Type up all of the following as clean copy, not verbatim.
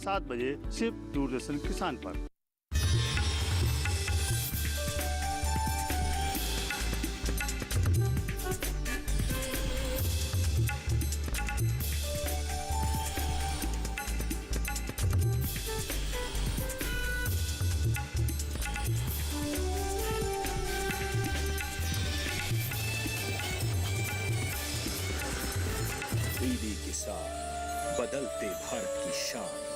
7 बजे सिर्फ दूरदर्शन किसान पर। डीडी किसान, बदलते भारत की शान।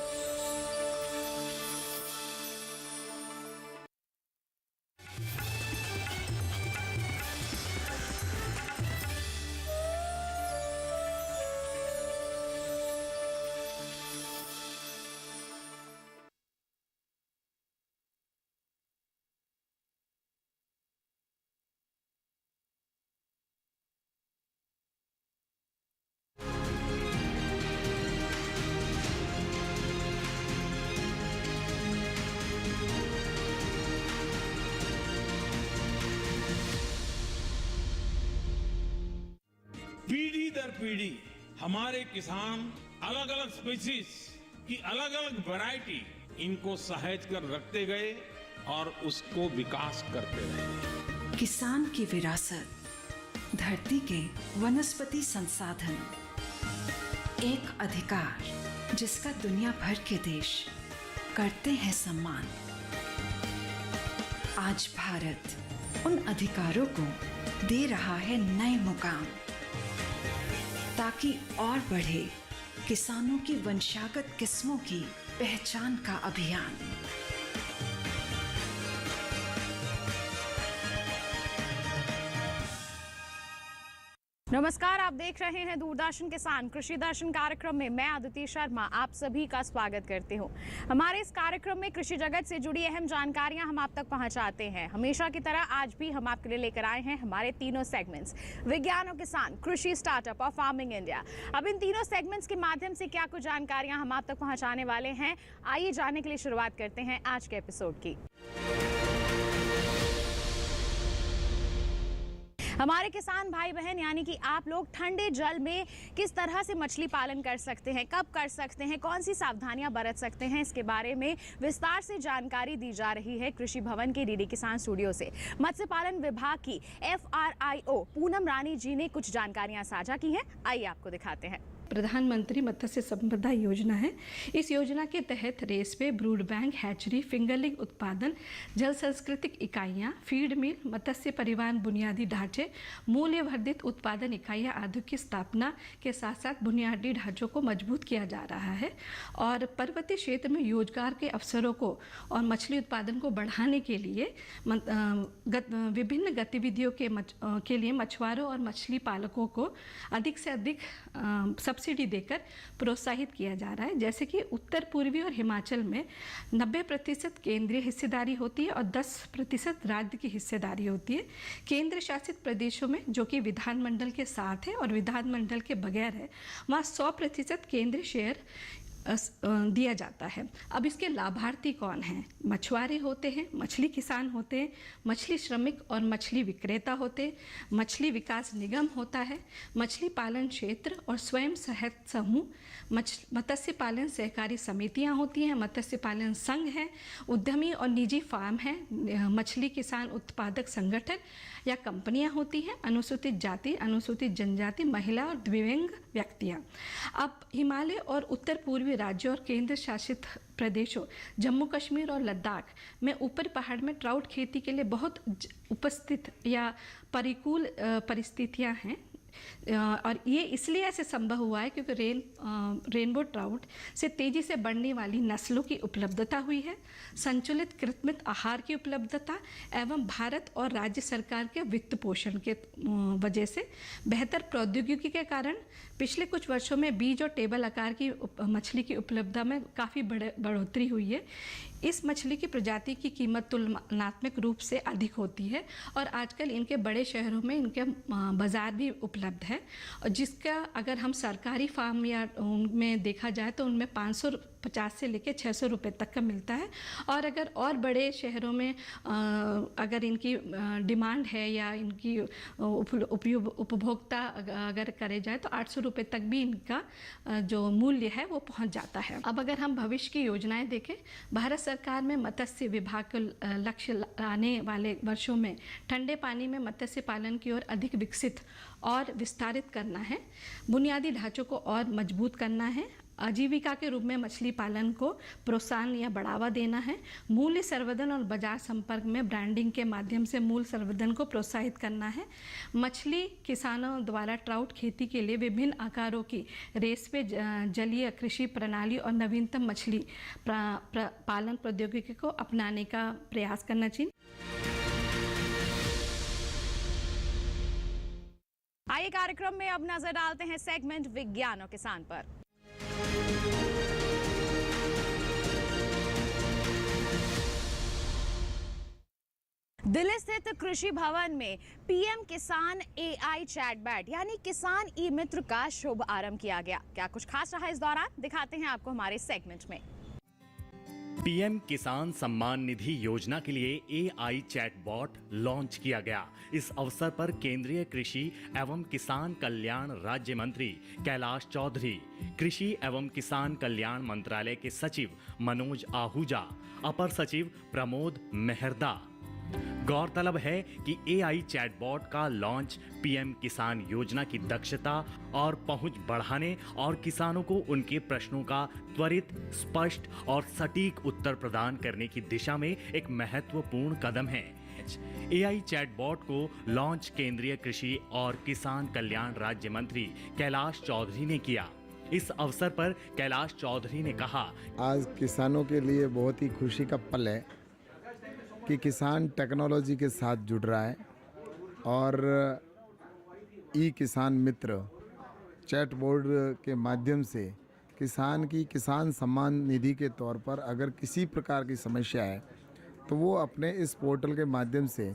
पीढ़ी दर पीढ़ी हमारे किसान अलग अलग स्पीसीज की अलग अलग वैरायटी इनको सहेज कर रखते गए और उसको विकास करते रहे। किसान की विरासत, धरती के वनस्पति संसाधन, एक अधिकार जिसका दुनिया भर के देश करते हैं सम्मान। आज भारत उन अधिकारों को दे रहा है नए मुकाम, ताकि और बढ़े किसानों की वंशागत किस्मों की पहचान का अभियान। नमस्कार, आप देख रहे हैं दूरदर्शन किसान कृषि दर्शन कार्यक्रम में मैं अदिति शर्मा आप सभी का स्वागत करती हूं। हमारे इस कार्यक्रम में कृषि जगत से जुड़ी अहम जानकारियां हम आप तक पहुंचाते हैं। हमेशा की तरह आज भी हम आपके लिए लेकर आए हैं हमारे तीनों सेगमेंट्स, विज्ञान और किसान, कृषि, स्टार्टअप और फार्मिंग इंडिया। अब इन तीनों सेगमेंट्स के माध्यम से क्या कुछ जानकारियां हम आप तक पहुँचाने वाले हैं, आइए जानने के लिए शुरुआत करते हैं आज के एपिसोड की। हमारे किसान भाई बहन यानी कि आप लोग ठंडे जल में किस तरह से मछली पालन कर सकते हैं, कब कर सकते हैं, कौन सी सावधानियां बरत सकते हैं, इसके बारे में विस्तार से जानकारी दी जा रही है कृषि भवन के डीडी किसान स्टूडियो से। मत्स्य पालन विभाग की FRIO पूनम रानी जी ने कुछ जानकारियां साझा की हैं, आइए आपको दिखाते हैं। प्रधानमंत्री मत्स्य संपदा योजना है। इस योजना के तहत रेसवे, ब्रूड बैंक, हैचरी, फिंगरलिंग उत्पादन, जल सांस्कृतिक इकाइयाँ, फीड मिल, मत्स्य परिवहन बुनियादी ढांचे, मूल्य वर्धित उत्पादन इकाइयाँ आदि की स्थापना के साथ साथ बुनियादी ढांचों को मजबूत किया जा रहा है और पर्वतीय क्षेत्र में रोजगार के अवसरों को और मछली उत्पादन को बढ़ाने के लिए विभिन्न गतिविधियों के लिए मछुआरों और मछली पालकों को अधिक से अधिक सब्सिडी देकर प्रोत्साहित किया जा रहा है। जैसे कि उत्तर पूर्वी और हिमाचल में 90% केंद्रीय हिस्सेदारी होती है और 10% राज्य की हिस्सेदारी होती है। केंद्र शासित प्रदेशों में, जो कि विधानमंडल के साथ है और विधानमंडल के बगैर है, वहाँ 100% केंद्रीय शेयर दिया जाता है। अब इसके लाभार्थी कौन हैं? मछुआरे होते हैं, मछली किसान होते हैं, मछली श्रमिक और मछली विक्रेता होते हैं, मछली विकास निगम होता है, मछली पालन क्षेत्र और स्वयं सहायता समूह, मत्स्य पालन सहकारी समितियां होती हैं, मत्स्य पालन संघ है, उद्यमी और निजी फार्म है, मछली किसान उत्पादक संगठन या कंपनियां होती हैं, अनुसूचित जाति, अनुसूचित जनजाति, महिला और दिव्यांग व्यक्तियां। अब हिमालय और उत्तर पूर्वी राज्यों और केंद्र शासित प्रदेशों जम्मू कश्मीर और लद्दाख में ऊपर पहाड़ में ट्राउट खेती के लिए बहुत उपस्थित या प्रतिकूल परिस्थितियां हैं और ये इसलिए ऐसे संभव हुआ है क्योंकि रेनबो ट्राउट से तेज़ी से बढ़ने वाली नस्लों की उपलब्धता हुई है, संतुलित कृत्रिम आहार की उपलब्धता एवं भारत और राज्य सरकार के वित्त पोषण के वजह से बेहतर प्रौद्योगिकी के कारण पिछले कुछ वर्षों में बीज और टेबल आकार की मछली की उपलब्धता में काफ़ी बढ़ोतरी हुई है। इस मछली की प्रजाति की कीमत तुलनात्मक रूप से अधिक होती है और आजकल इनके बड़े शहरों में इनके बाज़ार भी उपलब्ध है और जिसका अगर हम सरकारी फार्म या उनमें देखा जाए तो उनमें 500 50 से लेकर 600 रुपये तक का मिलता है। और अगर और बड़े शहरों में अगर इनकी डिमांड है या इनकी उपभोक्ता अगर करे जाए तो 800 रुपये तक भी इनका जो मूल्य है वो पहुंच जाता है। अब अगर हम भविष्य की योजनाएं देखें, भारत सरकार में मत्स्य विभाग को लक्ष्य आने वाले वर्षों में ठंडे पानी में मत्स्य पालन की ओर अधिक विकसित और विस्तारित करना है, बुनियादी ढांचों को और मजबूत करना है, आजीविका के रूप में मछली पालन को प्रोत्साहन या बढ़ावा देना है, मूल्य संवर्धन और बाजार संपर्क में ब्रांडिंग के माध्यम से मूल्य संवर्धन को प्रोत्साहित करना है, मछली किसानों द्वारा ट्राउट खेती के लिए विभिन्न आकारों की रेस्पे जलीय कृषि प्रणाली और नवीनतम मछली पालन प्रौद्योगिकी को अपनाने का प्रयास करना चाहिए। आइए कार्यक्रम में अब नजर डालते हैं सेगमेंट विज्ञान और किसान पर। दिल्ली स्थित कृषि भवन में पीएम किसान एआई चैटबॉट यानी किसान ई मित्र का शुभ आरंभ किया गया। क्या कुछ खास रहा इस दौरान, दिखाते हैं आपको हमारे सेगमेंट में। पीएम किसान सम्मान निधि योजना के लिए एआई चैटबॉट लॉन्च किया गया। इस अवसर पर केंद्रीय कृषि एवं किसान कल्याण राज्य मंत्री कैलाश चौधरी, कृषि एवं किसान कल्याण मंत्रालय के सचिव मनोज आहूजा, अपर सचिव प्रमोद मेहरदा। गौरतलब है कि एआई चैटबॉट का लॉन्च पीएम किसान योजना की दक्षता और पहुंच बढ़ाने और किसानों को उनके प्रश्नों का त्वरित, स्पष्ट और सटीक उत्तर प्रदान करने की दिशा में एक महत्वपूर्ण कदम है। एआई चैटबॉट को लॉन्च केंद्रीय कृषि और किसान कल्याण राज्य मंत्री कैलाश चौधरी ने किया। इस अवसर पर कैलाश चौधरी ने कहा, आज किसानों के लिए बहुत ही खुशी का पल है कि किसान टेक्नोलॉजी के साथ जुड़ रहा है और ई किसान मित्र चैटबॉट के माध्यम से किसान की किसान सम्मान निधि के तौर पर अगर किसी प्रकार की समस्या है तो वो अपने इस पोर्टल के माध्यम से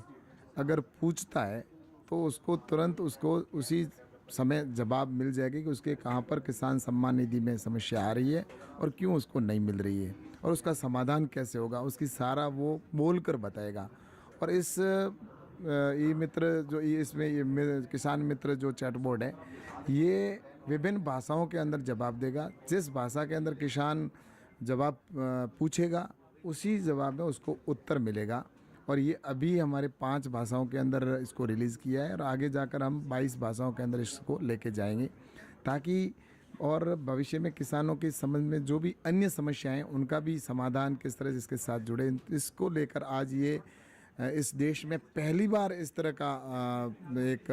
अगर पूछता है तो उसको तुरंत उसको उसी समय जवाब मिल जाएगी कि उसके कहाँ पर किसान सम्मान निधि में समस्या आ रही है और क्यों उसको नहीं मिल रही है और उसका समाधान कैसे होगा, उसकी सारा वो बोल कर बताएगा। और इस ई मित्र जो इसमें ये किसान मित्र जो चैटबॉट है ये विभिन्न भाषाओं के अंदर जवाब देगा। जिस भाषा के अंदर किसान जवाब पूछेगा उसी जवाब में उसको उत्तर मिलेगा। और ये अभी हमारे 5 भाषाओं के अंदर इसको रिलीज़ किया है और आगे जाकर हम 22 भाषाओं के अंदर इसको लेके जाएंगे ताकि और भविष्य में किसानों के संबंध में जो भी अन्य समस्याएं हैं उनका भी समाधान किस तरह से इसके साथ जुड़े। इसको लेकर आज ये इस देश में पहली बार इस तरह का एक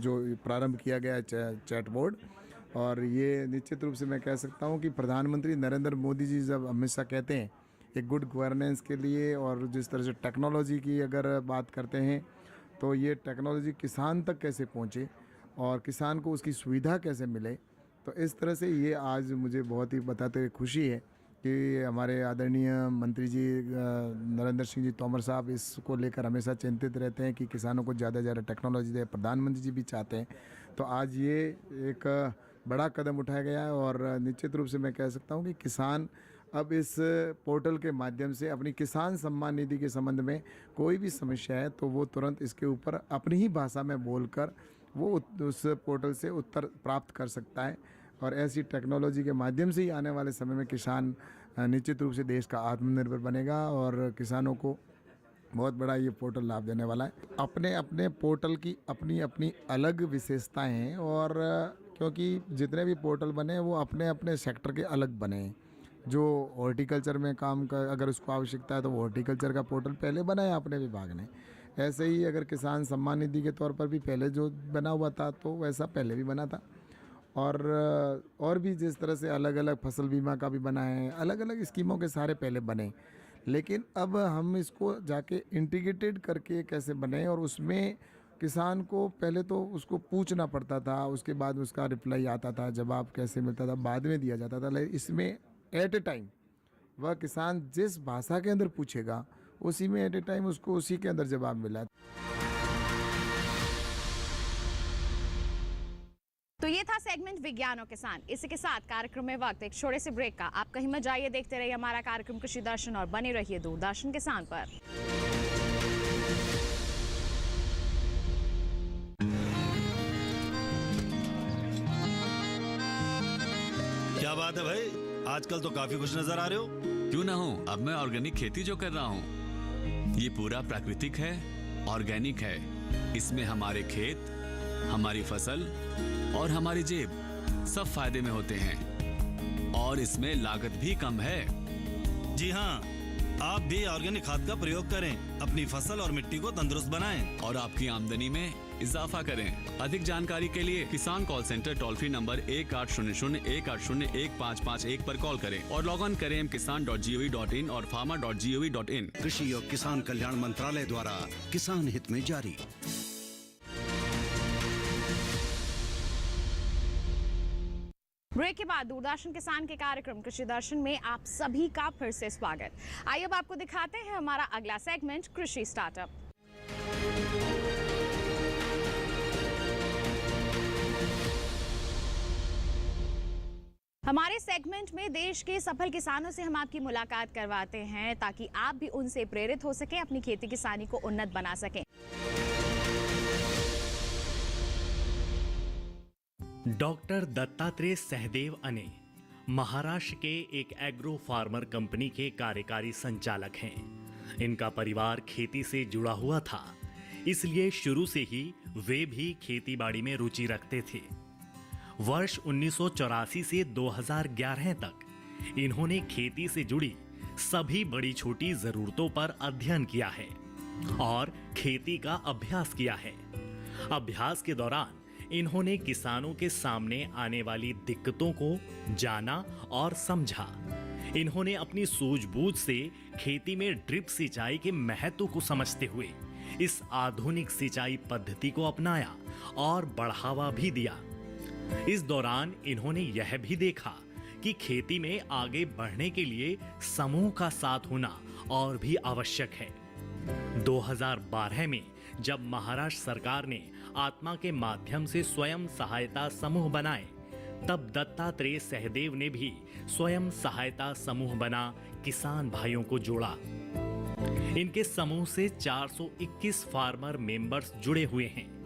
जो प्रारंभ किया गया है चैटबॉट। और ये निश्चित रूप से मैं कह सकता हूँ कि प्रधानमंत्री नरेंद्र मोदी जी जब हमेशा कहते हैं एक गुड गवर्नेंस के लिए और जिस तरह से टेक्नोलॉजी की अगर बात करते हैं तो ये टेक्नोलॉजी किसान तक कैसे पहुँचे और किसान को उसकी सुविधा कैसे मिले, तो इस तरह से ये आज मुझे बहुत ही बताते हुए खुशी है कि हमारे आदरणीय मंत्री जी नरेंद्र सिंह जी तोमर साहब इसको लेकर हमेशा चिंतित रहते हैं कि किसानों को ज़्यादा से ज़्यादा टेक्नोलॉजी दे। प्रधानमंत्री जी भी चाहते हैं, तो आज ये एक बड़ा कदम उठाया गया है। और निश्चित रूप से मैं कह सकता हूँ कि किसान अब इस पोर्टल के माध्यम से अपनी किसान सम्मान निधि के संबंध में कोई भी समस्या है तो वो तुरंत इसके ऊपर अपनी ही भाषा में बोलकर वो उस पोर्टल से उत्तर प्राप्त कर सकता है। और ऐसी टेक्नोलॉजी के माध्यम से ही आने वाले समय में किसान निश्चित रूप से देश का आत्मनिर्भर बनेगा और किसानों को बहुत बड़ा ये पोर्टल लाभ देने वाला है। अपने अपने पोर्टल की अपनी अपनी अलग विशेषताएं हैं और क्योंकि जितने भी पोर्टल बने वो अपने अपने सेक्टर के अलग बने हैं। जो हॉर्टिकल्चर में काम कर अगर उसको आवश्यकता है तो वो हॉर्टिकल्चर का पोर्टल पहले बनाया अपने विभाग ने। ऐसे ही अगर किसान सम्मान निधि के तौर पर भी पहले जो बना हुआ था तो वैसा पहले भी बना था। और भी जिस तरह से अलग अलग फसल बीमा का भी बना है, अलग अलग स्कीमों के सारे पहले बने, लेकिन अब हम इसको जाके इंटीग्रेटेड करके कैसे बने और उसमें किसान को पहले तो उसको पूछना पड़ता था, उसके बाद उसका रिप्लाई आता था, जवाब कैसे मिलता था बाद में दिया जाता था। लेकिन इसमें एट ए टाइम वह किसान जिस भाषा के अंदर पूछेगा उसी में एट ए टाइम उसको उसी के अंदर जवाब मिला। तो ये था सेगमेंट विज्ञान और किसान। इसी के साथ कार्यक्रम में वक्त एक छोटे से ब्रेक का। आप कहीं मत जाइए, देखते रहिए हमारा कार्यक्रम कृषि दर्शन और बने रहिए दूरदर्शन किसान पर। क्या बात है भाई, आजकल तो काफी खुश नजर आ रहे हो। क्यों ना हूँ, अब मैं ऑर्गेनिक खेती जो कर रहा हूँ ये पूरा प्राकृतिक है, ऑर्गेनिक है। इसमें हमारे खेत, हमारी फसल और हमारी जेब सब फायदे में होते हैं और इसमें लागत भी कम है। जी हाँ, आप भी ऑर्गेनिक खाद का प्रयोग करें, अपनी फसल और मिट्टी को तंदुरुस्त बनाएं और आपकी आमदनी में इजाफा करें। अधिक जानकारी के लिए किसान call centre toll free number 1800-180-1551 पर कॉल करें और लॉग ऑन करें kisan.gov.in और farmer.gov.in। कृषि और किसान कल्याण मंत्रालय द्वारा किसान हित में जारी। ब्रेक के बाद दूरदर्शन किसान के कार्यक्रम कृषि दर्शन में आप सभी का फिर से स्वागत। आइए अब आपको दिखाते हैं हमारा अगला सेगमेंट कृषि स्टार्टअप। हमारे सेगमेंट में देश के सफल किसानों से हम आपकी मुलाकात करवाते हैं ताकि आप भी उनसे प्रेरित हो सकें, अपनी खेती किसानी को उन्नत बना सकें। डॉक्टर दत्तात्रेय सहदेव अने महाराष्ट्र के एक एग्रो फार्मर कंपनी के कार्यकारी संचालक हैं। इनका परिवार खेती से जुड़ा हुआ था, इसलिए शुरू से ही वे भी खेतीबाड़ी में रुचि रखते थे। वर्ष 1984 से 2011 तक इन्होंने खेती से जुड़ी सभी बड़ी छोटी जरूरतों पर अध्ययन किया है और खेती का अभ्यास किया है। अभ्यास के दौरान इन्होंने किसानों के सामने आने वाली दिक्कतों को जाना और समझा। इन्होंने अपनी सूझबूझ से खेती में ड्रिप सिंचाई के महत्व को समझते हुए इस आधुनिक सिंचाई पद्धति को अपनाया और बढ़ावा भी दिया। इस दौरान इन्होंने यह भी देखा कि खेती में आगे बढ़ने के लिए समूह का साथ होना और भी आवश्यक है। 2012 में जब महाराष्ट्र सरकार ने आत्मा के माध्यम से स्वयं सहायता समूह बनाए, तब दत्तात्रेय सहदेव ने भी स्वयं सहायता समूह बना किसान भाइयों को जोड़ा। इनके समूह से 421 फार्मर मेंबर्स जुड़े हुए हैं।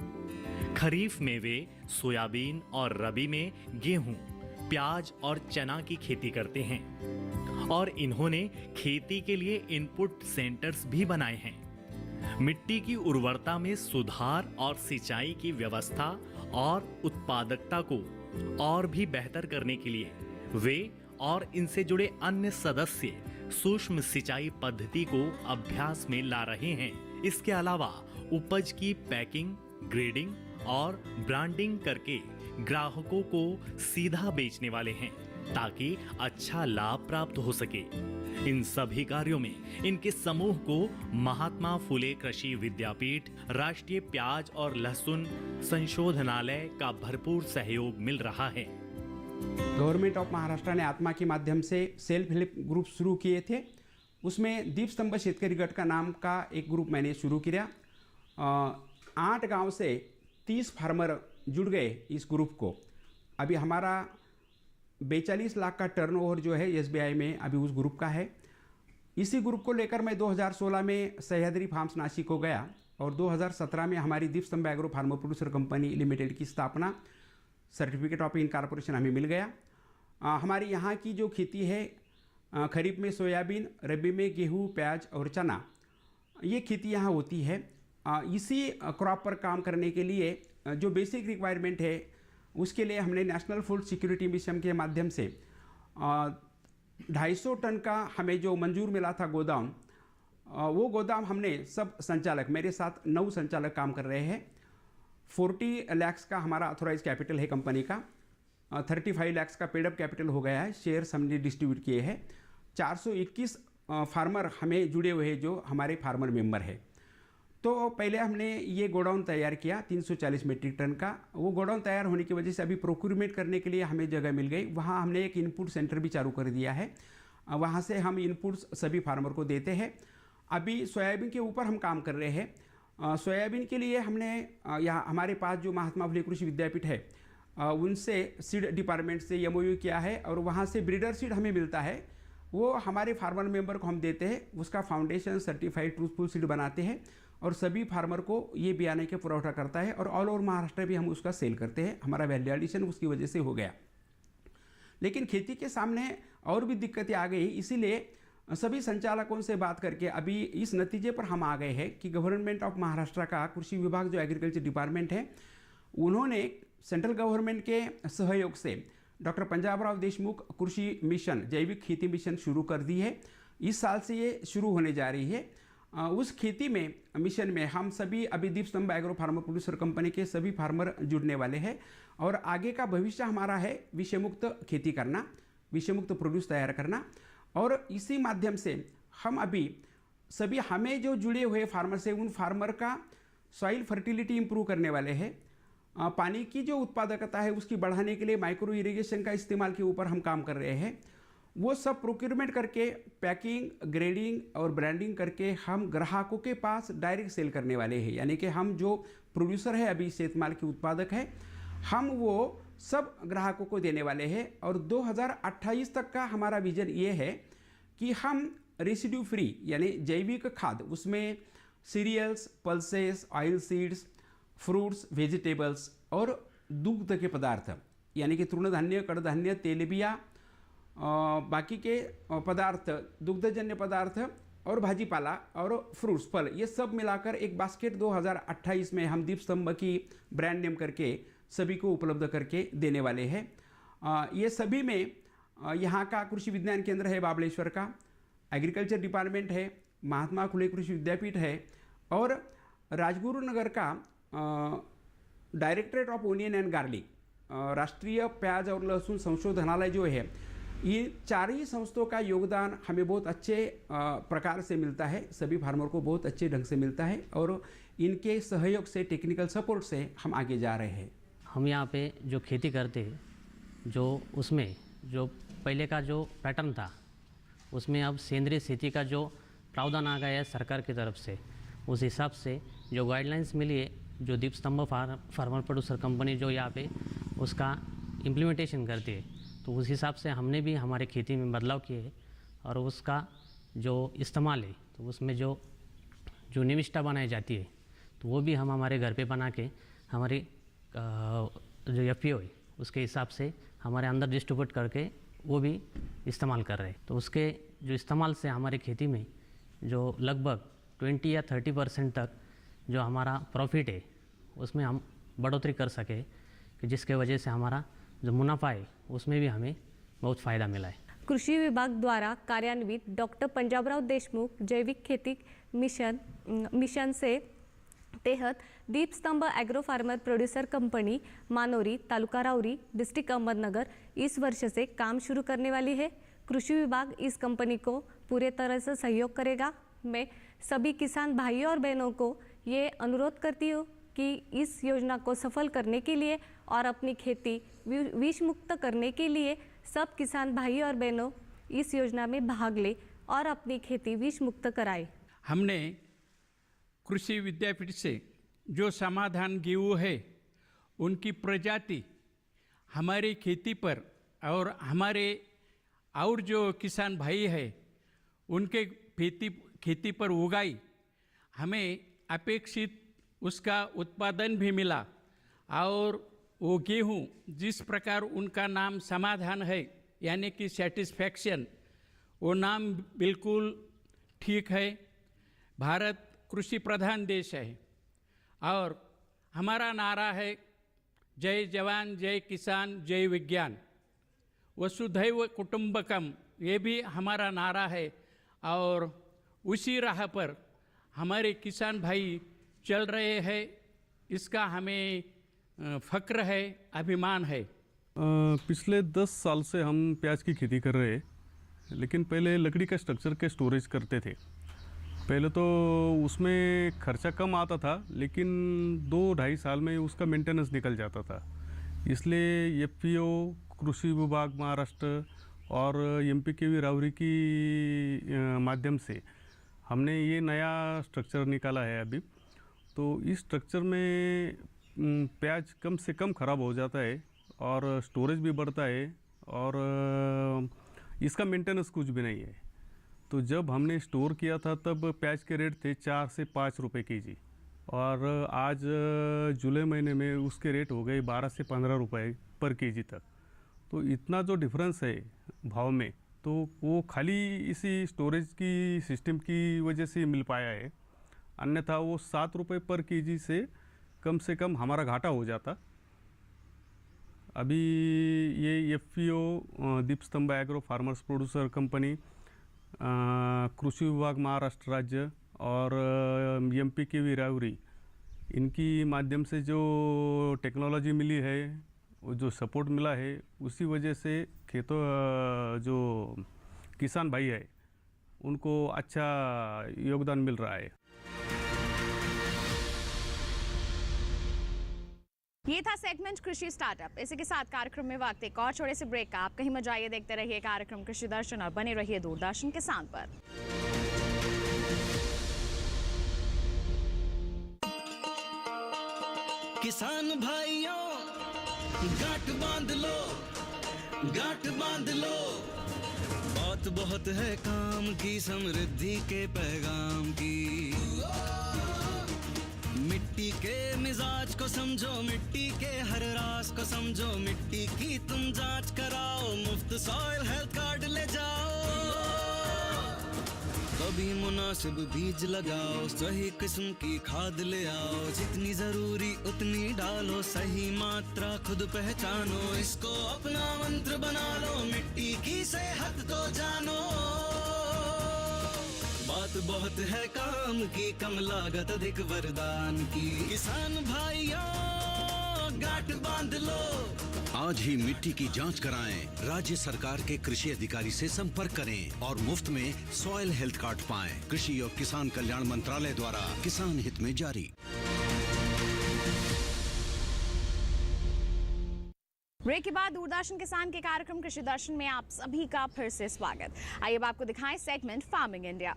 खरीफ में वे सोयाबीन और रबी में गेहूं, प्याज और चना की खेती करते हैं और इन्होंने खेती के लिए इनपुट सेंटर्स भी बनाए हैं। मिट्टी की उर्वरता में सुधार और सिंचाई की व्यवस्था और उत्पादकता को और भी बेहतर करने के लिए वे और इनसे जुड़े अन्य सदस्य सूक्ष्म सिंचाई पद्धति को अभ्यास में ला रहे हैं। इसके अलावा उपज की पैकिंग, ग्रेडिंग और ब्रांडिंग करके ग्राहकों को सीधा बेचने वाले हैं ताकि अच्छा लाभ प्राप्त हो सके। इन सभी कार्यों में इनके समूह को महात्मा फुले कृषि विद्यापीठ, राष्ट्रीय प्याज और लहसुन संशोधनालय का भरपूर सहयोग मिल रहा है। गवर्नमेंट ऑफ महाराष्ट्र ने आत्मा के माध्यम से सेल्फ हेल्प ग्रुप शुरू किए थे। उसमें दीपस्तंभ शेतकरी गट का नाम का एक ग्रुप मैंने शुरू किया। 8 गांव से 30 फार्मर जुड़ गए इस ग्रुप को। अभी हमारा 42 लाख का टर्नओवर जो है SBI में अभी उस ग्रुप का है। इसी ग्रुप को लेकर मैं 2016 में सह्याद्री फार्म्स नासिक को गया और 2017 में हमारी दीपस्तंभ agro farmer producer company limited की स्थापना, सर्टिफिकेट ऑफ इनकॉर्पोरेशन हमें मिल गया। हमारी यहाँ की जो खेती है, खरीफ में सोयाबीन, रबी में गेहूँ, प्याज और चना, ये खेती यहाँ होती है। इसी क्रॉप पर काम करने के लिए जो बेसिक रिक्वायरमेंट है उसके लिए हमने नेशनल फूड सिक्योरिटी मिशन के माध्यम से 250 टन का हमें जो मंजूर मिला था गोदाम, वो गोदाम हमने सब संचालक, मेरे साथ 9 संचालक काम कर रहे हैं। 40 लाख का हमारा ऑथोराइज कैपिटल है कंपनी का, 35 लाख का पेड अप कैपिटल हो गया है, शेयर्स हमने डिस्ट्रीब्यूट किए हैं। 421 फार्मर हमें जुड़े हुए हैं जो हमारे फार्मर मेंबर है। तो पहले हमने ये गोडाउन तैयार किया 340 मीट्रिक टन का। वो गोडाउन तैयार होने की वजह से अभी प्रोक्यूरमेंट करने के लिए हमें जगह मिल गई। वहाँ हमने एक इनपुट सेंटर भी चालू कर दिया है। वहाँ से हम इनपुट्स सभी फार्मर को देते हैं। अभी सोयाबीन के ऊपर हम काम कर रहे हैं। सोयाबीन के लिए हमने यहाँ हमारे पास जो महात्मा फुले कृषि विद्यापीठ है, उनसे सीड डिपार्टमेंट से एमओयू किया है और वहाँ से ब्रीडर सीड हमें मिलता है, वो हमारे फार्मर मेंबर को हम देते हैं। उसका फाउंडेशन सर्टिफाइड ट्रूथफुल सीड बनाते हैं और सभी फार्मर को ये बियाने के पुरवठा करता है और ऑल ओवर महाराष्ट्र भी हम उसका सेल करते हैं। हमारा वैल्यू एडिशन उसकी वजह से हो गया। लेकिन खेती के सामने और भी दिक्कतें आ गई, इसीलिए सभी संचालकों से बात करके अभी इस नतीजे पर हम आ गए हैं कि गवर्नमेंट ऑफ महाराष्ट्र का कृषि विभाग जो एग्रीकल्चर डिपार्टमेंट है, उन्होंने सेंट्रल गवर्नमेंट के सहयोग से डॉक्टर पंजाबराव देशमुख कृषि मिशन जैविक खेती मिशन शुरू कर दी है। इस साल से ये शुरू होने जा रही है। उस खेती में मिशन में हम सभी अभी दीप Stambh agro farmer producer company के सभी फार्मर जुड़ने वाले हैं और आगे का भविष्य हमारा है विषमुक्त खेती करना, विषमुक्त प्रोड्यूस तैयार करना। और इसी माध्यम से हम अभी सभी हमें जो जुड़े हुए फार्मर से उन फार्मर का सॉइल फर्टिलिटी इंप्रूव करने वाले हैं। पानी की जो उत्पादकता है उसकी बढ़ाने के लिए माइक्रो इरिगेशन का इस्तेमाल के ऊपर हम काम कर रहे हैं। वो सब प्रोक्योरमेंट करके पैकिंग, ग्रेडिंग और ब्रांडिंग करके हम ग्राहकों के पास डायरेक्ट सेल करने वाले हैं। यानी कि हम जो प्रोड्यूसर है अभी शेतमाल के उत्पादक है, हम वो सब ग्राहकों को देने वाले हैं। और 2028 तक का हमारा विजन ये है कि हम रेसिड्यू फ्री यानी जैविक खाद, उसमें cereals, pulses, oil seeds, fruits, vegetables और दुग्ध के पदार्थ यानी कि तृणधान्य, कड़धान्य, तेलबिया, बाकी के पदार्थ, दुग्धजन्य पदार्थ और भाजीपाला और फ्रूट्स, फल, ये सब मिलाकर एक बास्केट 2028 में हम दीप स्तंभ की ब्रांड नेम करके सभी को उपलब्ध करके देने वाले हैं। ये सभी में यहाँ का कृषि विज्ञान केंद्र है बाबलेश्वर का, एग्रीकल्चर डिपार्टमेंट है, महात्मा फुले कृषि विद्यापीठ है और राजगुरु नगर का directorate of onion and garlic, राष्ट्रीय प्याज और लहसुन संशोधनालय जो है, ये 4 ही संस्थाओं का योगदान हमें बहुत अच्छे प्रकार से मिलता है, सभी फार्मर को बहुत अच्छे ढंग से मिलता है और इनके सहयोग से, टेक्निकल सपोर्ट से हम आगे जा रहे हैं। हम यहाँ पे जो खेती करते हैं, जो उसमें जो पहले का जो पैटर्न था, उसमें अब सेंद्रीय खेती का जो प्रावधान आ गया है सरकार की तरफ से, उस हिसाब से जो गाइडलाइंस मिली है, जो दीप स्तंभ फार्मर प्रोड्यूसर कंपनी जो यहाँ पे उसका इम्प्लीमेंटेशन करती है, तो उस हिसाब से हमने भी हमारे खेती में बदलाव किए हैं और उसका जो इस्तेमाल है, तो उसमें जो निविष्ठा बनाई जाती है, तो वो भी हम हमारे घर पे बना के हमारी जो एफपीओ है उसके हिसाब से हमारे अंदर डिस्ट्रीब्यूट करके वो भी इस्तेमाल कर रहे हैं। तो उसके जो इस्तेमाल से हमारी खेती में जो लगभग 20 या 30% तक जो हमारा प्रॉफिट है उसमें हम बढ़ोतरी कर सके, कि जिसके वजह से हमारा जो मुनाफा है उसमें भी हमें बहुत फ़ायदा मिला है। कृषि विभाग द्वारा कार्यान्वित डॉक्टर पंजाबराव देशमुख जैविक खेती मिशन से तहत Deep Stambh agro farmer producer company Manori, taluka Rahuri, district Ahmednagar इस वर्ष से काम शुरू करने वाली है। कृषि विभाग इस कंपनी को पूरे तरह से सहयोग करेगा। मैं सभी किसान भाइयों और बहनों को ये अनुरोध करती हूँ कि इस योजना को सफल करने के लिए और अपनी खेती विष मुक्त करने के लिए सब किसान भाई और बहनों इस योजना में भाग ले और अपनी खेती विष मुक्त कराए। हमने कृषि विद्यापीठ से जो समाधान गेहूँ है उनकी प्रजाति हमारी खेती पर और हमारे और जो किसान भाई है उनके खेती पर उगाई, हमें अपेक्षित उसका उत्पादन भी मिला और वो गेहूँ जिस प्रकार उनका नाम समाधान है यानी कि सेटिस्फैक्शन, वो नाम बिल्कुल ठीक है। भारत कृषि प्रधान देश है और हमारा नारा है जय जवान जय किसान जय विज्ञान, वसुधैव कुटुंबकम, ये भी हमारा नारा है और उसी राह पर हमारे किसान भाई चल रहे हैं। इसका हमें फ़क्र है, अभिमान है। पिछले 10 साल से हम प्याज की खेती कर रहे हैं, लेकिन पहले लकड़ी का स्ट्रक्चर के स्टोरेज करते थे। पहले तो उसमें खर्चा कम आता था, लेकिन 2-2.5 साल में उसका मेंटेनेंस निकल जाता था। इसलिए एफपीओ, कृषि विभाग महाराष्ट्र और एमपीकेवी राउरी की माध्यम से हमने ये नया स्ट्रक्चर निकाला है अभी। तो इस स्ट्रक्चर में प्याज कम से कम ख़राब हो जाता है और स्टोरेज भी बढ़ता है और इसका मेंटेनेंस कुछ भी नहीं है। तो जब हमने स्टोर किया था तब प्याज के रेट थे 4 से 5 रुपए केजी और आज जुलाई महीने में उसके रेट हो गए 12 से 15 रुपए पर केजी तक। तो इतना जो डिफरेंस है भाव में, तो वो खाली इसी स्टोरेज की सिस्टम की वजह से मिल पाया है, अन्यथा वो 7 रुपये पर केजी से कम हमारा घाटा हो जाता। अभी ये FPO दीपस्तंभ एग्रो फार्मर्स प्रोड्यूसर कंपनी, कृषि विभाग महाराष्ट्र राज्य और MP की वीरावरी, इनकी माध्यम से जो टेक्नोलॉजी मिली है, वो जो सपोर्ट मिला है, उसी वजह से खेतों जो किसान भाई है उनको अच्छा योगदान मिल रहा है। ये था सेगमेंट कृषि स्टार्टअप। इसी के साथ कार्यक्रम में वक्त एक और छोटे से ब्रेक का। आप कहीं मत जाइए, देखते रहिए कार्यक्रम कृषि दर्शन और बने रहिए दूरदर्शन किसान पर। किसान भाइयों गांठ बांध लो, गांठ बांध लो, बात बहुत है काम की, समृद्धि के पैगाम की। मिट्टी के मिजाज को समझो, मिट्टी के हर राज को समझो, मिट्टी की तुम जांच कराओ, मुफ्त सॉइल हेल्थ कार्ड ले जाओ। कभी मुनासिब बीज लगाओ, सही किस्म की खाद ले आओ, जितनी जरूरी उतनी डालो, सही मात्रा खुद पहचानो, इसको अपना मंत्र बना लो, मिट्टी की सेहत को जानो। बात बहुत है काम की, कम लागत अधिक वरदान की। किसान भाइयों गांठ बांध लो, आज ही मिट्टी की जांच कराएं, राज्य सरकार के कृषि अधिकारी से संपर्क करें और मुफ्त में सॉइल हेल्थ कार्ड पाएं। कृषि और किसान कल्याण मंत्रालय द्वारा किसान हित में जारी। ब्रेक के बाद दूरदर्शन किसान के कार्यक्रम कृषि दर्शन में आप सभी का फिर से स्वागत। आइए अब आपको दिखाएं segment farming India.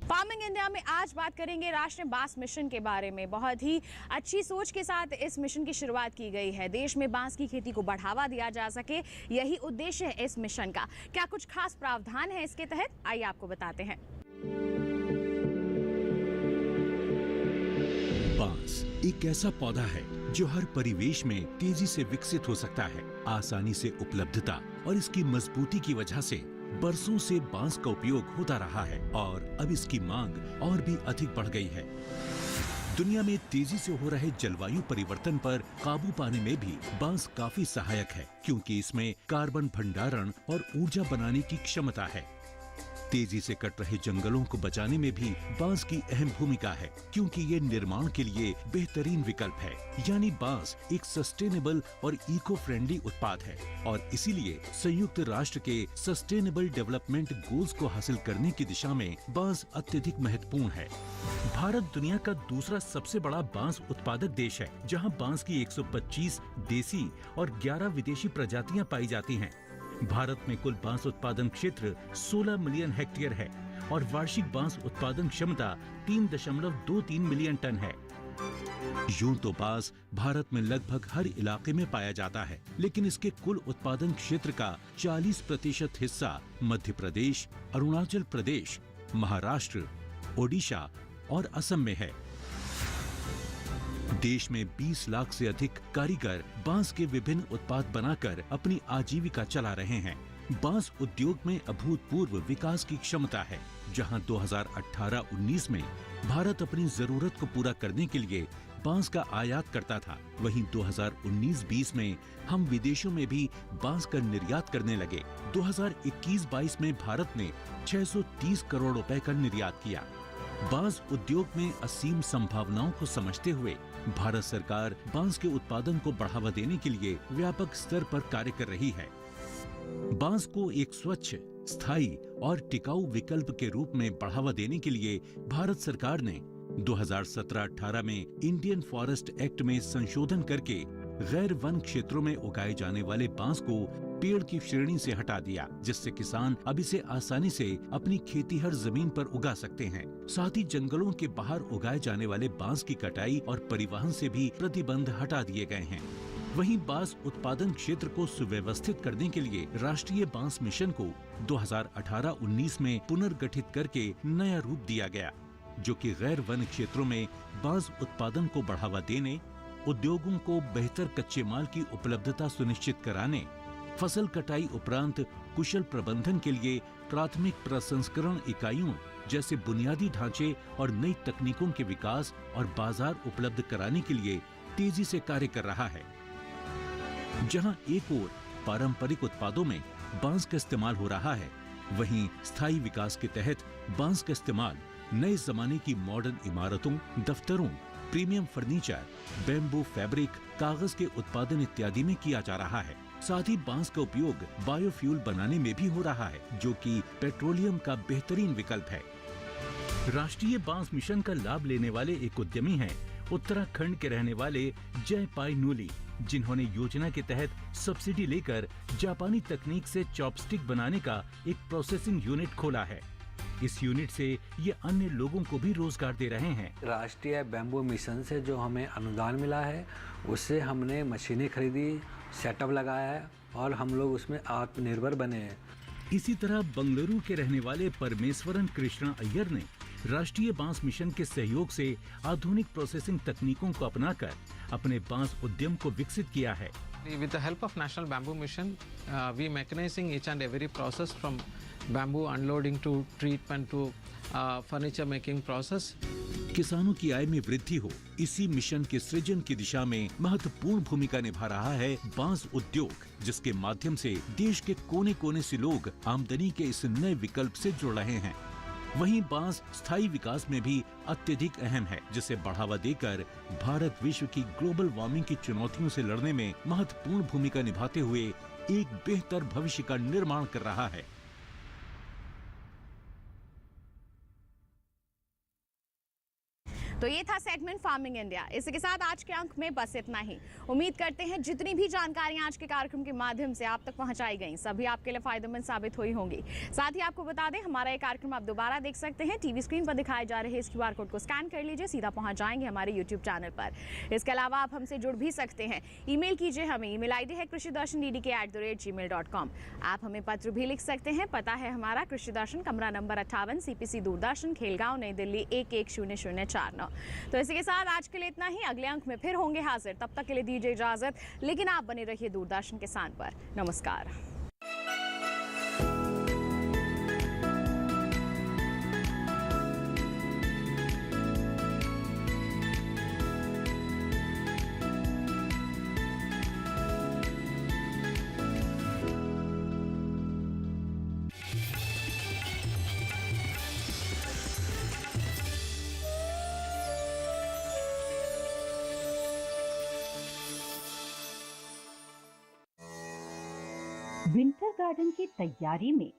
Farming India में आज बात करेंगे राष्ट्रीय बांस मिशन के बारे में। बहुत ही अच्छी सोच के साथ इस मिशन की शुरुआत की गई है। देश में बांस की खेती को बढ़ावा दिया जा सके, यही उद्देश्य है इस मिशन का। क्या कुछ खास प्रावधान है इसके तहत, आइए आपको बताते हैं। बांस एक ऐसा पौधा है जो हर परिवेश में तेजी से विकसित हो सकता है। आसानी से उपलब्धता और इसकी मजबूती की वजह से बरसों से बांस का उपयोग होता रहा है और अब इसकी मांग और भी अधिक बढ़ गई है। दुनिया में तेजी से हो रहे जलवायु परिवर्तन पर काबू पाने में भी बांस काफी सहायक है, क्योंकि इसमें कार्बन भंडारण और ऊर्जा बनाने की क्षमता है। तेजी से कट रहे जंगलों को बचाने में भी बांस की अहम भूमिका है, क्योंकि ये निर्माण के लिए बेहतरीन विकल्प है। यानी बांस एक सस्टेनेबल और इको फ्रेंडली उत्पाद है और इसीलिए संयुक्त राष्ट्र के सस्टेनेबल डेवलपमेंट गोल्स को हासिल करने की दिशा में बांस अत्यधिक महत्वपूर्ण है। भारत दुनिया का दूसरा सबसे बड़ा बांस उत्पादक देश है, जहां बांस की 125 देसी और 11 विदेशी प्रजातियां पाई जाती हैं। भारत में कुल बांस उत्पादन क्षेत्र 16 मिलियन हेक्टेयर है और वार्षिक बांस उत्पादन क्षमता 3.23 मिलियन टन है। यूं तो बांस भारत में लगभग हर इलाके में पाया जाता है, लेकिन इसके कुल उत्पादन क्षेत्र का 40% हिस्सा मध्य प्रदेश, अरुणाचल प्रदेश, महाराष्ट्र, ओडिशा और असम में है। देश में 20 लाख से अधिक कारीगर बांस के विभिन्न उत्पाद बनाकर अपनी आजीविका चला रहे हैं। बांस उद्योग में अभूतपूर्व विकास की क्षमता है, जहां 2018-19 में भारत अपनी जरूरत को पूरा करने के लिए बांस का आयात करता था, वहीं 2019-20 में हम विदेशों में भी बांस का निर्यात करने लगे। 2021-22 में भारत ने 630 करोड़ रुपए का निर्यात किया। बांस उद्योग में असीम संभावनाओं को समझते हुए भारत सरकार बांस के उत्पादन को बढ़ावा देने के लिए व्यापक स्तर पर कार्य कर रही है। बांस को एक स्वच्छ, स्थायी और टिकाऊ विकल्प के रूप में बढ़ावा देने के लिए भारत सरकार ने 2017-18 में इंडियन फॉरेस्ट एक्ट में संशोधन करके गैर वन क्षेत्रों में उगाए जाने वाले बांस को पेड़ की श्रेणी से हटा दिया, जिससे किसान अब इसे आसानी से अपनी खेतीहर जमीन पर उगा सकते हैं। साथ ही जंगलों के बाहर उगाए जाने वाले बांस की कटाई और परिवहन से भी प्रतिबंध हटा दिए गए हैं। वहीं बांस उत्पादन क्षेत्र को सुव्यवस्थित करने के लिए राष्ट्रीय बांस मिशन को 2018-19 में पुनर्गठित करके नया रूप दिया गया, जो कि गैर वन क्षेत्रों में बांस उत्पादन को बढ़ावा देने, उद्योगों को बेहतर कच्चे माल की उपलब्धता सुनिश्चित कराने, फसल कटाई उपरांत कुशल प्रबंधन के लिए प्राथमिक प्रसंस्करण इकाइयों जैसे बुनियादी ढांचे और नई तकनीकों के विकास और बाजार उपलब्ध कराने के लिए तेजी से कार्य कर रहा है। जहां एक ओर पारंपरिक उत्पादों में बांस का इस्तेमाल हो रहा है, वहीं स्थायी विकास के तहत बांस का इस्तेमाल नए जमाने की मॉडर्न इमारतों, दफ्तरों, प्रीमियम फर्नीचर, बैम्बू फैब्रिक, कागज के उत्पादन इत्यादि में किया जा रहा है। साथ ही बांस का उपयोग बायोफ्यूल बनाने में भी हो रहा है, जो कि पेट्रोलियम का बेहतरीन विकल्प है। राष्ट्रीय बांस मिशन का लाभ लेने वाले एक उद्यमी हैं उत्तराखंड के रहने वाले जयपाई नूली, जिन्होंने योजना के तहत सब्सिडी लेकर जापानी तकनीक से चॉपस्टिक बनाने का एक प्रोसेसिंग यूनिट खोला है। इस यूनिट से ये अन्य लोगों को भी रोजगार दे रहे हैं। राष्ट्रीय बैम्बू मिशन से जो हमें अनुदान मिला है, उससे हमने मशीनें खरीदी, सेटअप लगाया है और हम लोग उसमें आत्मनिर्भर बने हैं। इसी तरह बंगलुरु के रहने वाले परमेश्वरन कृष्णा अय्यर ने राष्ट्रीय बांस मिशन के सहयोग से आधुनिक प्रोसेसिंग तकनीकों को अपनाकर अपने बांस उद्यम को विकसित किया है। With the help of National Bamboo Mission, we mechanizing each and every process from bamboo unloading to treatment to furniture making process. किसानों की आय में वृद्धि हो, इसी मिशन के सृजन की दिशा में महत्वपूर्ण भूमिका निभा रहा है बांस उद्योग, जिसके माध्यम से देश के कोने कोने से लोग आमदनी के इस नए विकल्प से जुड़ रहे हैं। वहीं बांस स्थायी विकास में भी अत्यधिक अहम है, जिसे बढ़ावा देकर भारत विश्व की ग्लोबल वार्मिंग की चुनौतियों से लड़ने में महत्वपूर्ण भूमिका निभाते हुए एक बेहतर भविष्य का निर्माण कर रहा है। तो ये था सेगमेंट फार्मिंग इंडिया। इसी के साथ आज के अंक में बस इतना ही। उम्मीद करते हैं जितनी भी जानकारियां आज के कार्यक्रम के माध्यम से आप तक पहुंचाई गई, सभी आपके लिए फायदेमंद साबित हुई होंगी। साथ ही आपको बता दें, हमारा ये कार्यक्रम आप दोबारा देख सकते हैं। टीवी स्क्रीन पर दिखाए जा रहे इस QR कोड को स्कैन कर लीजिए, सीधा पहुंच जाएंगे हमारे YouTube चैनल पर। इसके अलावा आप हमसे जुड़ भी सकते हैं। ईमेल कीजिए हमें, ईमेल ID है krishidarshan@gmail.com। आप हमें पत्र भी लिख सकते हैं, पता है हमारा कृषि दर्शन, कमरा नंबर 58, CPC दूरदर्शन, खेलगांव, नई दिल्ली 11009। तो इसी के साथ आज के लिए इतना ही। अगले अंक में फिर होंगे हाजिर, तब तक के लिए दीजिए इजाजत, लेकिन आप बने रहिए दूरदर्शन किसान पर। नमस्कार। विंटर गार्डन की तैयारी में